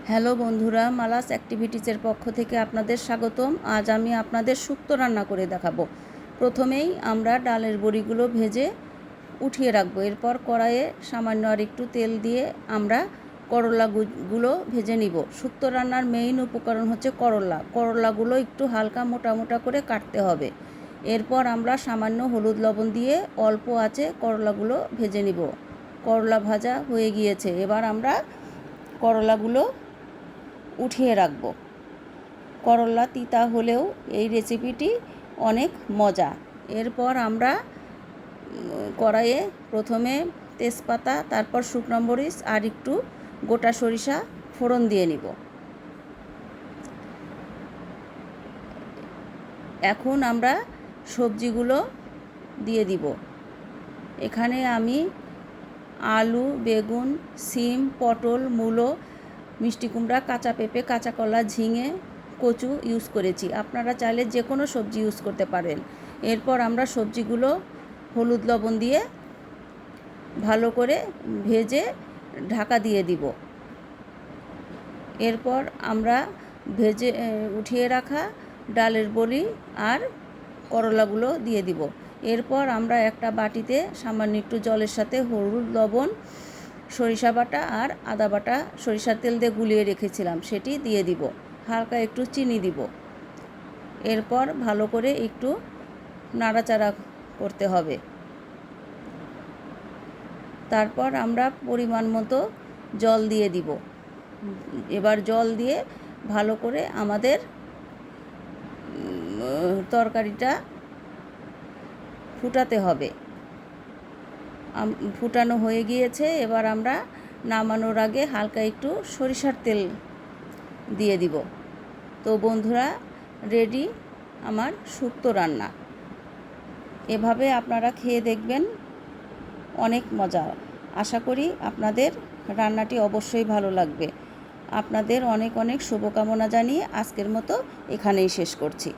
Hello বন্ধুরা, মালাস অ্যাক্টিভিটিসের পক্ষ থেকে আপনাদের স্বাগতম। আজ আমি আপনাদের শুক্তো রান্না করে দেখাবো। প্রথমেই আমরা ডালের বড়িগুলো ভেজে উঠিয়ে রাখবো। এরপর কড়াইয়ে সামান্য আর একটু তেল দিয়ে আমরা করলাগুলো ভেজে নিব। শুক্তো রান্নার মেইন উপকরণ হচ্ছে করলাগুলো একটু হালকা মোটা মোটা করে কাটতে হবে। এরপর আমরা সামান্য হলুদ লবণ দিয়ে অল্প আঁচে করলাগুলো ভেজে নিব। করলা ভাজা হয়ে গিয়েছে, এবার আমরা করলাগুলো উঠিয়ে রাখব। করলা তিতা হলেও এই রেসিপিটি অনেক মজা। এরপর আমরা কড়াইয়ে প্রথমে তেজপাতা, তারপর শুকনো মরিচ আর একটু গোটা সরিষা ফোড়ন দিয়ে নিব। এখন আমরা সবজিগুলো দিয়ে দিব। এখানে আমি আলু, বেগুন, সিম, পটল, মূলো, মিষ্টি কুমড়া, কাঁচা পেঁপে, কাঁচা কলা, ঝিঙে, কচু ইউজ করেছি। আপনারা চাইলে যে কোনো সবজি ইউজ করতে পারেন। এরপর আমরা সবজিগুলো হলুদ লবণ দিয়ে ভালো করে ভেজে ঢাকা দিয়ে দিব। এরপর আমরা ভেজে উঠিয়ে রাখা ডালের বড়ি আর করলাগুলো দিয়ে দিব। এরপর আমরা একটা বাটিতে সামান্য একটু জলের সাথে হলুদ লবণ, সরিষা বাটা আর আদা বাটা সরিষার তেল দিয়ে গুলিয়ে রেখেছিলাম সেটি দিয়ে দিব। হালকা একটু চিনি দিব। এরপর ভালো করে একটু নাড়াচাড়া করতে হবে। তারপর আমরা পরিমাণ মতো জল দিয়ে দিব। এবার জল দিয়ে ভালো করে আমাদের তরকারিটা ফুটাতে হবে। ফুটানো হয়ে গিয়েছে, এবার আমরা নামানোর আগে হালকা একটু সরিষার তেল দিয়ে দিব। তো বন্ধুরা, রেডি আমার শুক্তো রান্না। এভাবে আপনারা খেয়ে দেখবেন, অনেক মজা। আশা করি আপনাদের রান্নাটি অবশ্যই ভালো লাগবে। আপনাদের অনেক অনেক শুভকামনা জানিয়ে আজকের মতো এখানেই শেষ করছি।